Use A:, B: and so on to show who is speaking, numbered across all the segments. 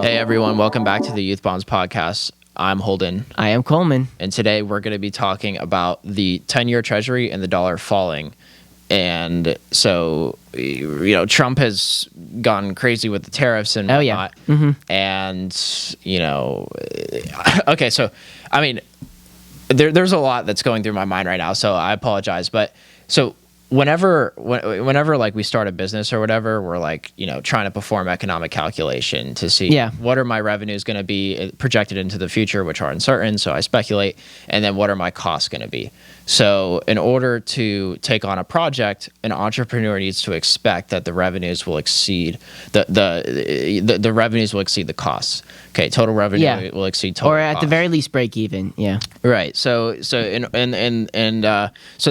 A: Hey everyone, welcome back to the Youth Bonds Podcast. I'm Holden.
B: I am Coleman.
A: And today we're going to be talking about the 10-year treasury and the dollar falling. And so, Trump has gone crazy with the tariffs and whatnot.
B: Oh, yeah. Mm-hmm.
A: And, okay, so, I mean, there's a lot that's going through my mind right now, so I apologize. But so whenever like we start a business or whatever, we're like, trying to perform economic calculation to see what are my revenues going to be projected into the future, which are uncertain. So I speculate, and then what are my costs going to be? So in order to take on a project, an entrepreneur needs to expect that the revenues will exceed the revenues will exceed the costs. Okay, total revenue will exceed total
B: or at
A: cost.
B: the very least break even. Yeah.
A: Right. So they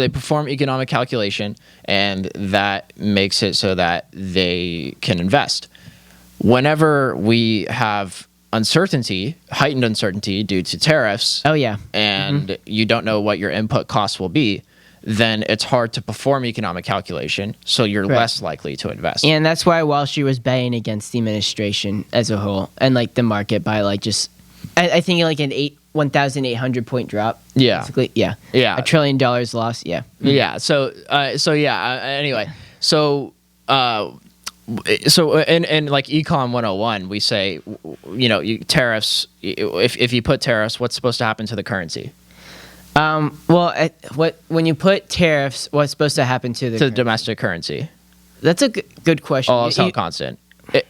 A: perform economic calculation, and that makes it so that they can invest. Whenever we have heightened uncertainty due to tariffs.
B: Oh, yeah.
A: And you don't know what your input costs will be, then it's hard to perform economic calculation, so you're less likely to invest.
B: And that's why Wall Street was baying against the administration as a whole and like the market by like just, I think like an 1,800 point drop.
A: Yeah.
B: Basically. Yeah.
A: Yeah.
B: $1 trillion loss. Yeah.
A: Yeah. Anyway, So in like Econ 101, we say, tariffs. If you put tariffs, what's supposed to happen to the currency?
B: When you put tariffs, what's supposed to happen to the
A: domestic currency?
B: That's a good question.
A: Oh, it's held constant. What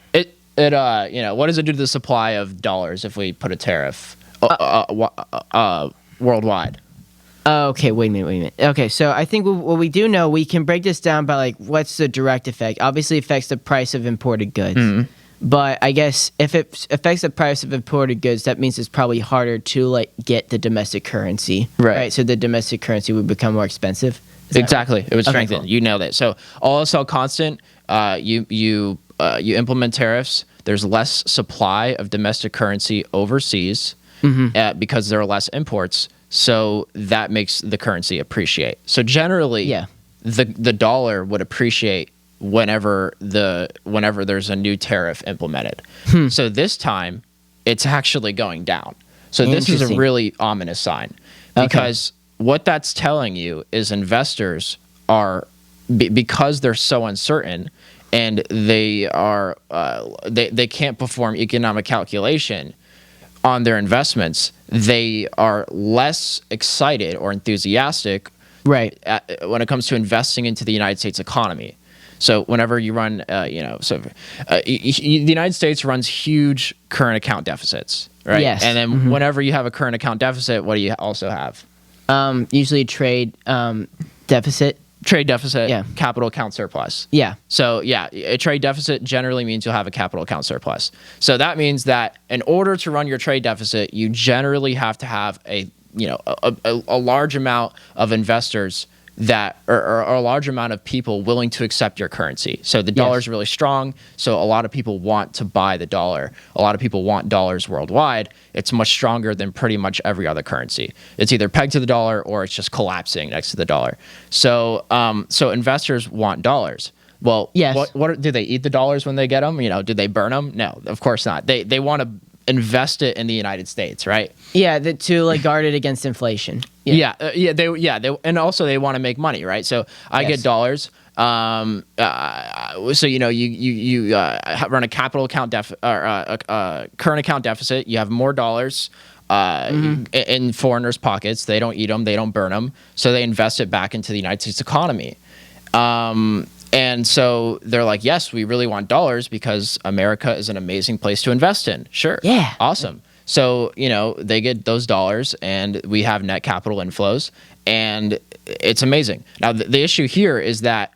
A: does it do to the supply of dollars if we put a tariff worldwide?
B: Okay, wait a minute. Okay, so I think what we do know, we can break this down by like what's the direct effect. Obviously, it affects the price of imported goods. Mm-hmm. But I guess if it affects the price of imported goods, that means it's probably harder to like get the domestic currency. Right. So the domestic currency would become more expensive.
A: Exactly. It would strengthen.
B: Cool.
A: You nailed it. So all else held constant, you implement tariffs. There's less supply of domestic currency overseas because there are less imports. So that makes the currency appreciate. So generally, the dollar would appreciate whenever there's a new tariff implemented. So this time, it's actually going down. So this is a really ominous sign, because what that's telling you is investors are, because they're so uncertain and they are they can't perform economic calculation on their investments, they are less excited or enthusiastic when it comes to investing into the United States economy. So whenever you run, the United States runs huge current account deficits, right?
B: Yes.
A: And then whenever you have a current account deficit, what do you also have?
B: Usually trade deficit.
A: Trade deficit, capital account surplus.
B: Yeah.
A: So, a trade deficit generally means you'll have a capital account surplus. So that means that in order to run your trade deficit, you generally have to have a large amount of investors that or a large amount of people willing to accept your currency. So the dollar is really strong. So a lot of people want to buy the dollar. A lot of people want dollars worldwide. It's much stronger than pretty much every other currency. It's either pegged to the dollar or it's just collapsing next to the dollar. So so investors want dollars. Well, what do they eat the dollars when they get them? Do they burn them? No, of course not. They want to invest it in the United States, right?
B: Yeah, to like guard it against inflation.
A: They and also they want to make money, right? So I get dollars. You run a capital account current account deficit. You have more dollars in foreigners' pockets. They don't eat them. They don't burn them. So they invest it back into the United States economy. And so they're like, yes, we really want dollars because America is an amazing place to invest in. Sure.
B: Yeah.
A: Awesome. So, they get those dollars and we have net capital inflows and it's amazing. Now, the issue here is that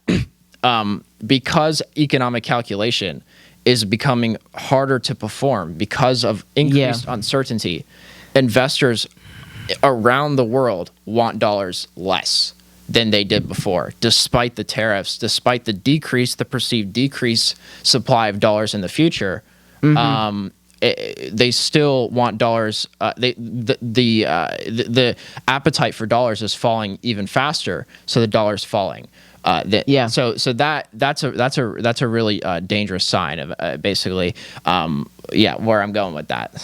A: because economic calculation is becoming harder to perform because of increased uncertainty, investors around the world want dollars less than they did before, despite the tariffs, despite the perceived decrease supply of dollars in the future. they still want dollars. The appetite for dollars is falling even faster, so the dollar's falling. So that's a really dangerous sign of basically where I'm going with that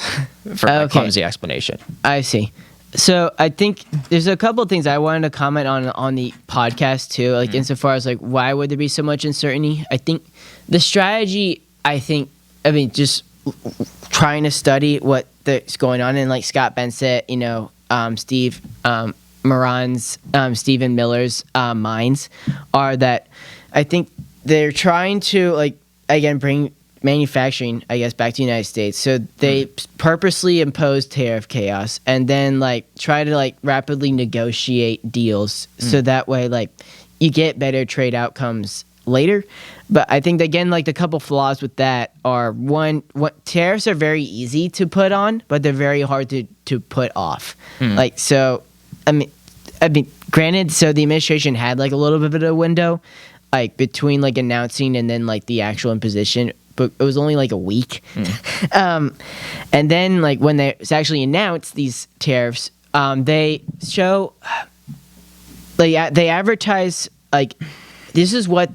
A: for my clumsy explanation.
B: I see. So I think there's a couple of things I wanted to comment on the podcast too, like insofar as like why would there be so much uncertainty? I think the strategy. Just trying to study what's going on, and like Scott Bensett, Steve Moran's, Stephen Miller's minds are that I think they're trying to like again bring manufacturing, I guess, back to the United States. So they purposely impose tariff chaos and then like try to like rapidly negotiate deals so that way like you get better trade outcomes later. But I think again, like the couple flaws with that are one, tariffs are very easy to put on, but they're very hard to put off. Like so, I mean, granted, so the administration had like a little bit of a window, like between like announcing and then like the actual imposition, but it was only like a week. And then like when it's actually announced these tariffs, they show like they advertise like this is what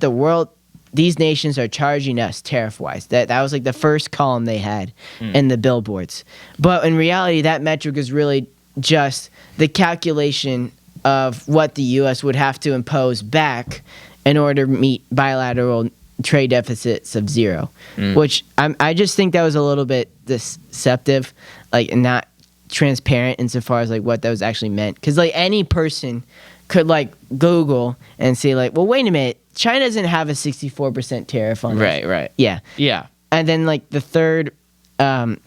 B: these nations are charging us tariff-wise. That was like the first column they had in the billboards. But in reality, that metric is really just the calculation of what the U.S. would have to impose back in order to meet bilateral trade deficits of zero, which I just think that was a little bit deceptive, like not transparent insofar as like what that was actually meant. Because like any person could like Google and say like, well, wait a minute, China doesn't have a 64% tariff on this.
A: Right.
B: Yeah. And then like the third, I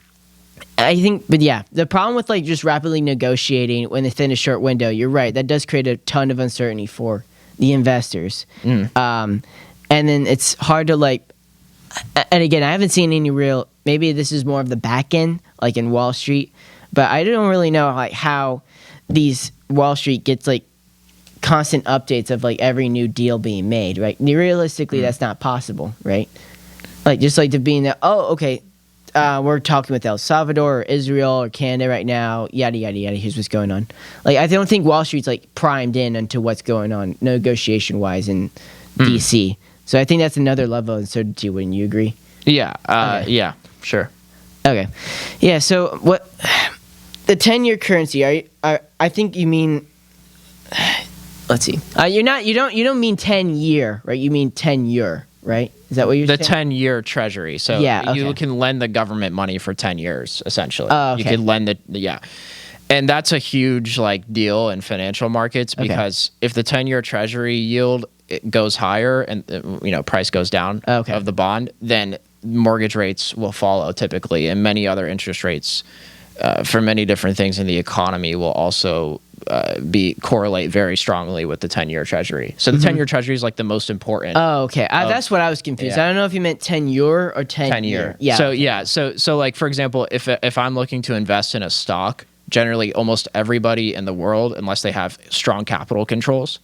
B: think, but yeah, the problem with like just rapidly negotiating within a short window, you're right, that does create a ton of uncertainty for the investors. And then it's hard to like, and again, I haven't seen any real, maybe this is more of the back end, like in Wall Street, but I don't really know like how these Wall Street gets like constant updates of like every new deal being made, right? Realistically, that's not possible, right? Like just like to be in the, we're talking with El Salvador or Israel or Canada right now, yada, yada, yada, here's what's going on. Like, I don't think Wall Street's like primed in into what's going on negotiation-wise in D.C. So I think that's another level of uncertainty, wouldn't you agree?
A: Yeah, yeah, sure.
B: Okay. Yeah, so what, the 10-year currency, I think you mean, let's see. You don't mean 10-year, right? You mean 10-year, right? Is that what you're saying?
A: The 10-year treasury. So you can lend the government money for 10 years, essentially. Oh, okay. You can lend and that's a huge like deal in financial markets because if the 10-year treasury yield goes higher and price goes down of the bond, then mortgage rates will follow typically, and many other interest rates for many different things in the economy will also correlate very strongly with the 10-year treasury. So the 10-year treasury is like the most important.
B: Oh, okay. That's what I was confused. I don't know if you meant 10-year or 10-year.
A: Yeah. So like for example, if I'm looking to invest in a stock, generally almost everybody in the world, unless they have strong capital controls,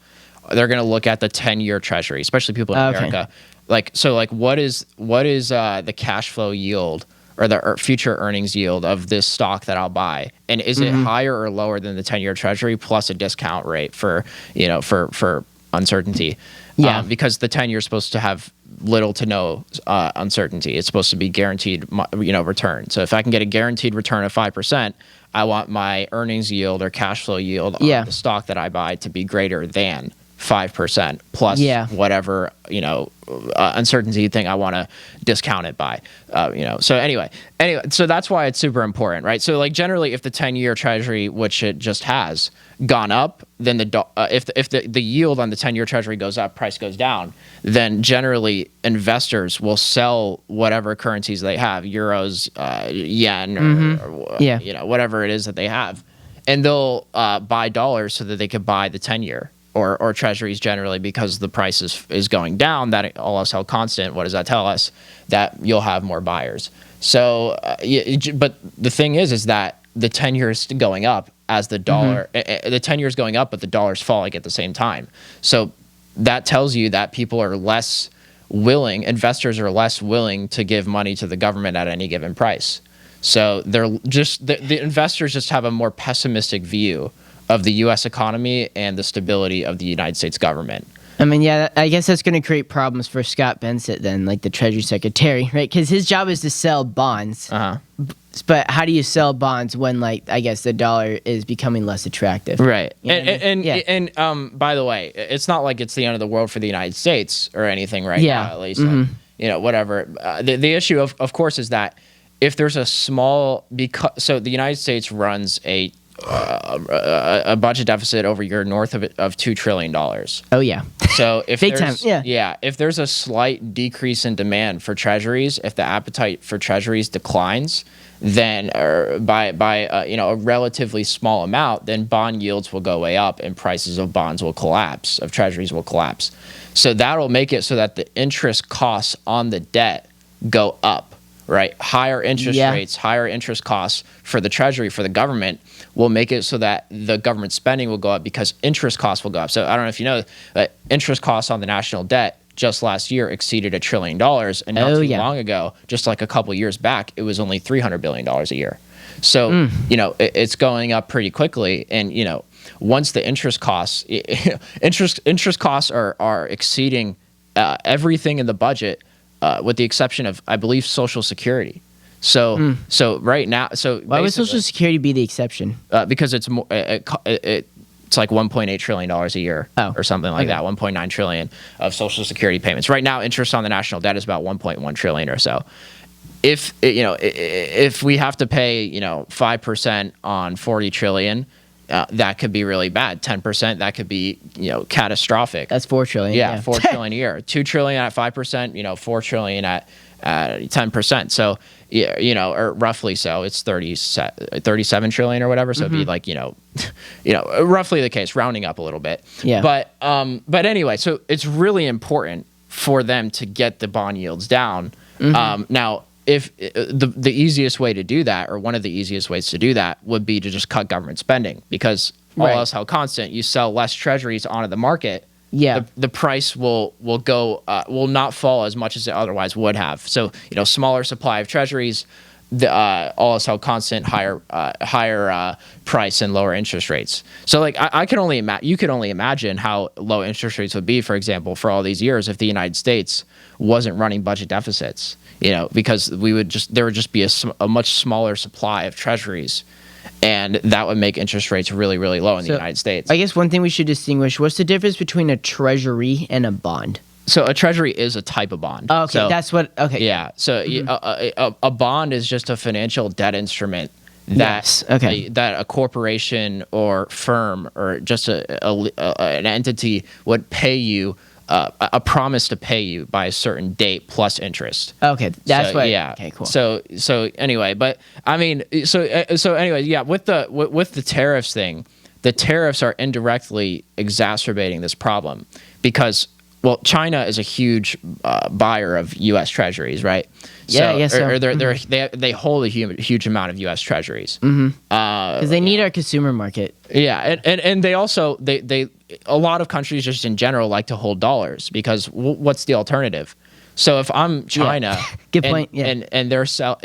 A: they're going to look at the 10-year treasury, especially people in America. Like what is the cash flow yield or the future earnings yield of this stock that I'll buy, and is it higher or lower than the 10-year treasury plus a discount rate for uncertainty? Yeah, because the 10-year is supposed to have little to no uncertainty. It's supposed to be guaranteed, return. So if I can get a guaranteed return of 5%, I want my earnings yield or cash flow yield on the stock that I buy to be greater than 5% plus whatever uncertainty thing I want to discount it by. So anyway, so that's why it's super important, right? So like generally, if the 10-year treasury, which it just has, gone up, then if the yield on the 10-year treasury goes up, price goes down, then generally investors will sell whatever currencies they have, euros, yen, or whatever it is that they have, and they'll buy dollars so that they could buy the 10-year. Or treasuries generally, because the price is going down, that all else held constant, what does that tell us? That you'll have more buyers. So, but the thing is that the 10-year is going up as the dollar, the 10-year is going up, but the dollar's falling at the same time. So that tells you that people are less willing, investors are less willing to give money to the government at any given price. So they're just the investors just have a more pessimistic view of the U.S. economy and the stability of the United States government.
B: I mean, yeah, I guess that's going to create problems for Scott Bensett then, like the Treasury Secretary, right? Because his job is to sell bonds. But how do you sell bonds when, like, I guess the dollar is becoming less attractive?
A: Right.
B: You know
A: and by the way, it's not like it's the end of the world for the United States or anything now, at least. Whatever. The issue, of course, is that if there's a small... So the United States runs a budget deficit over a year north of $2 trillion.
B: Oh, yeah.
A: So if
B: Big time,
A: if there's a slight decrease in demand for treasuries, if the appetite for treasuries declines, then by a relatively small amount, then bond yields will go way up and prices of bonds will collapse, of treasuries will collapse. So that'll make it so that the interest costs on the debt go up, right? Higher interest rates, higher interest costs for the treasury, for the government, will make it so that the government spending will go up because interest costs will go up. So I don't know if you know, but interest costs on the national debt just last year exceeded $1 trillion, and not too long ago, just like a couple years back, it was only $300 billion a year. So it's going up pretty quickly, and once the interest costs, interest costs are exceeding everything in the budget, with the exception of, I believe, Social Security. So right now,
B: why would Social Security be the exception?
A: Because it's more. It's like $1.8 trillion a year or something like that, 1.9 trillion of Social Security payments. Right now, interest on the national debt is about 1.1 trillion or so. If we have to pay 5% on 40 trillion, that could be really bad. 10%, that could be catastrophic.
B: That's 4 trillion.
A: Yeah, 4 trillion a year. 2 trillion at 5%, 4 trillion at 10%. So or roughly so, it's 37 trillion or whatever. So it'd be like roughly the case, rounding up a little bit.
B: Yeah.
A: But anyway, so it's really important for them to get the bond yields down. Now, if the easiest way to do that, or one of the easiest ways to do that, would be to just cut government spending, because all else held constant, you sell less treasuries onto the market. Yeah, the price will not fall as much as it otherwise would have. So smaller supply of treasuries, all else held constant, higher price and lower interest rates. So like I can only you could only imagine how low interest rates would be, for example, for all these years if the United States wasn't running budget deficits. Because there would just be a much smaller supply of treasuries. And that would make interest rates really, really low in the United States.
B: I guess one thing we should distinguish, what's the difference between a treasury and a bond?
A: So a treasury is a type of bond.
B: Oh, okay, that's what, okay.
A: Yeah, so a bond is just a financial debt instrument that a corporation or firm or just an entity would pay you, a promise to pay you by a certain date plus interest.
B: Okay, that's why.
A: Yeah.
B: Okay, cool.
A: So anyway, but I mean, so anyway, yeah. With the tariffs thing, the tariffs are indirectly exacerbating this problem because, well, China is a huge buyer of U.S. treasuries, right?
B: Yeah, yes, sir.
A: They hold a huge amount of U.S. treasuries
B: because they need our consumer market.
A: Yeah, and they also a lot of countries just in general like to hold dollars because what's the alternative? So if I'm China,
B: good point.
A: And they're so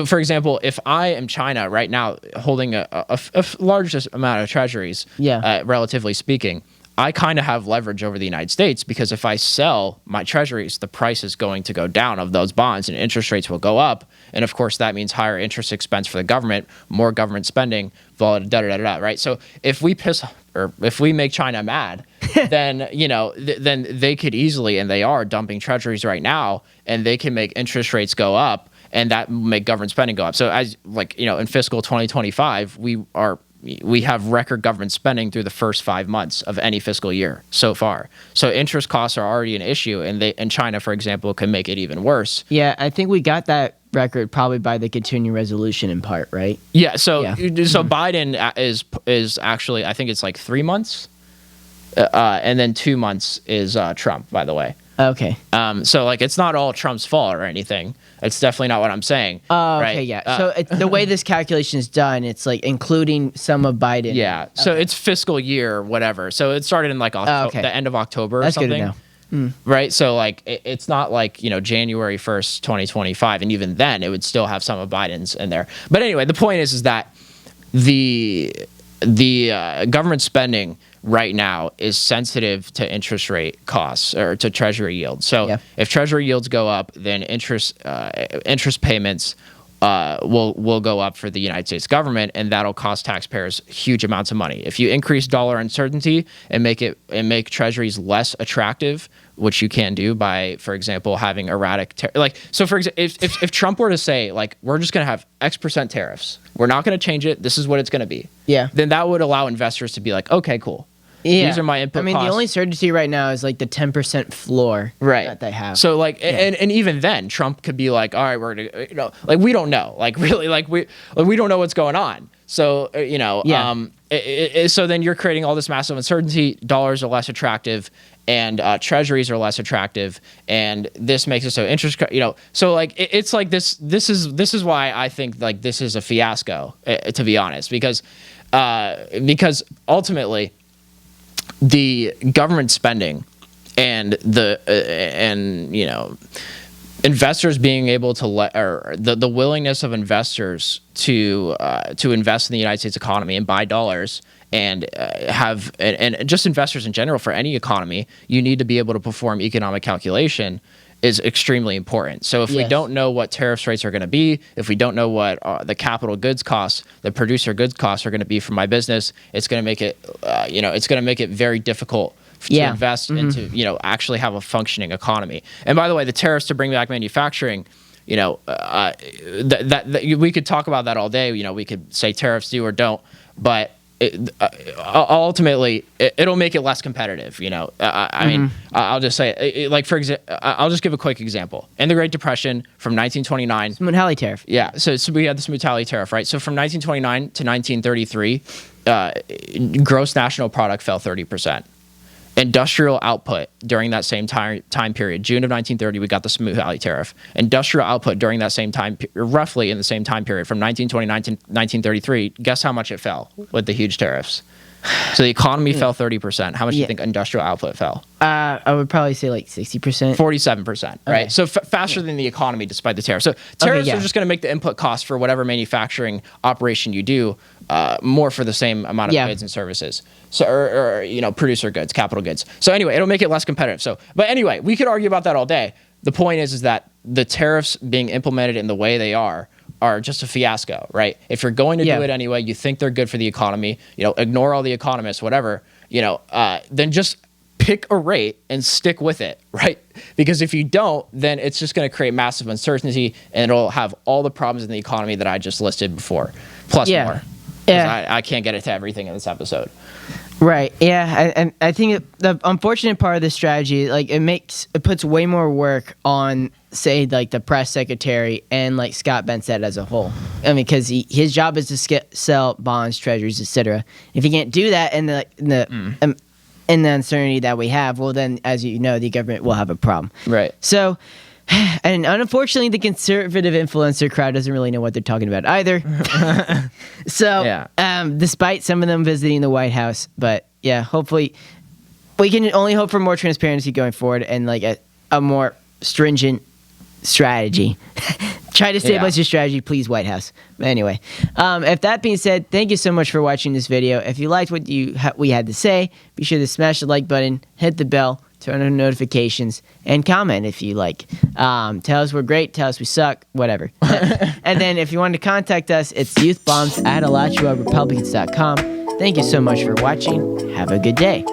A: for example, if I am China right now holding a large amount of treasuries, relatively speaking, I kind of have leverage over the United States because if I sell my treasuries, the price is going to go down of those bonds and interest rates will go up. And of course, that means higher interest expense for the government, more government spending, right? So if we make China mad, then, then they could easily, and they are dumping treasuries right now, and they can make interest rates go up and that make government spending go up. So as in fiscal 2025, we have record government spending through the first 5 months of any fiscal year so far. So interest costs are already an issue, and China, for example, can make it even worse.
B: Yeah, I think we got that record probably by the continuing resolution in part, right?
A: Yeah. So Biden is actually, I think it's like 3 months, and then 2 months is Trump, by the way.
B: Okay.
A: So it's not all Trump's fault or anything. It's definitely not what I'm saying.
B: Oh,
A: right?
B: Okay, yeah. So the way this calculation is done, it's including some of Biden.
A: Yeah. So it's fiscal year, whatever. So it started in the end of October or
B: That's
A: something.
B: Good to know.
A: right? So like it's not like, you know, January 1st, 2025, and even then it would still have some of Biden's in there. But anyway, the point is that the government spending right now is sensitive to interest rate costs or to treasury yields. So if treasury yields go up, then interest payments will go up for the United States government, and that'll cost taxpayers huge amounts of money. If you increase dollar uncertainty and make treasuries less attractive, which you can do by, for example, having erratic so for example, if Trump were to say like we're just going to have X% tariffs, we're not going to change it, this is what it's going to be. Yeah. Then that would allow investors to be like, okay, cool. Yeah. These are my input costs.
B: The only certainty right now is like the 10% floor that they have.
A: So like, and even then, Trump could be like, all right, we're gonna, you know, like we don't know, like really, like we don't know what's going on. So you know, so then you're creating all this massive uncertainty. Dollars are less attractive, and treasuries are less attractive, and this makes it so you know. So like, it's like this is why I think like this is a fiasco, to be honest, because ultimately, the government spending and you know, investors being able to or the willingness of investors to invest in the United States economy and buy dollars and and just investors in general for any economy, you need to be able to perform economic calculation is extremely important. So if we don't know what tariffs rates are going to be, if we don't know what the capital goods costs, the producer goods costs are going to be for my business, it's going to make it, you know, it's going to make it very difficult to invest and to, you know, actually have a functioning economy. And by the way, the tariffs to bring back manufacturing, you know, that we could talk about that all day. You know, we could say tariffs do or don't, but ultimately, it'll make it less competitive. You know, I mean, I'll just say, like for example, I'll just give a quick example. In the Great Depression, from 1929,
B: Smoot-Hawley tariff.
A: Yeah, so we had the Smoot-Hawley tariff, right? So from 1929 to 1933, gross national product fell 30%. Industrial output during that same time period, June of 1930, we got the Smoot-Hawley tariff. Industrial output during that same time, roughly in the same time period, from 1929 to 1933, guess how much it fell with the huge tariffs? So the economy fell 30%. How much do you think industrial output fell?
B: I would probably say like 60%.
A: 47%, right? Okay. So faster than the economy despite the tariffs. So tariffs are just going to make the input cost for whatever manufacturing operation you do more for the same amount of goods and services. So, or you know, producer goods, capital goods. So anyway, it'll make it less competitive. So, but anyway, we could argue about that all day. The point is that the tariffs being implemented in the way they are just a fiasco, right? If you're going to do it anyway, you think they're good for the economy, you know, ignore all the economists, whatever, you know, then just pick a rate and stick with it, right? Because if you don't, then it's just going to create massive uncertainty and it'll have all the problems in the economy that I just listed before, plus more. Yeah. I can't get into everything in this episode.
B: Right. Yeah. And I think the unfortunate part of this strategy, like it puts way more work on, say, like the press secretary and like Scott Bensett as a whole. I mean, because his job is to sell bonds, treasuries, etc. If he can't do that in the uncertainty that we have, well, then, as you know, the government will have a problem.
A: Right.
B: So. And unfortunately, the conservative influencer crowd doesn't really know what they're talking about either. So, despite some of them visiting the White House, but yeah, hopefully, we can only hope for more transparency going forward and like a more stringent strategy. Try to stabilize your strategy, please, White House. But anyway, if that being said, thank you so much for watching this video. If you liked what we had to say, be sure to smash the like button, hit the bell, turn on notifications, and comment if you like. Tell us we're great, tell us we suck, whatever. And then if you want to contact us, it's youthbombs@alachuarepublicans.com. Thank you so much for watching. Have a good day.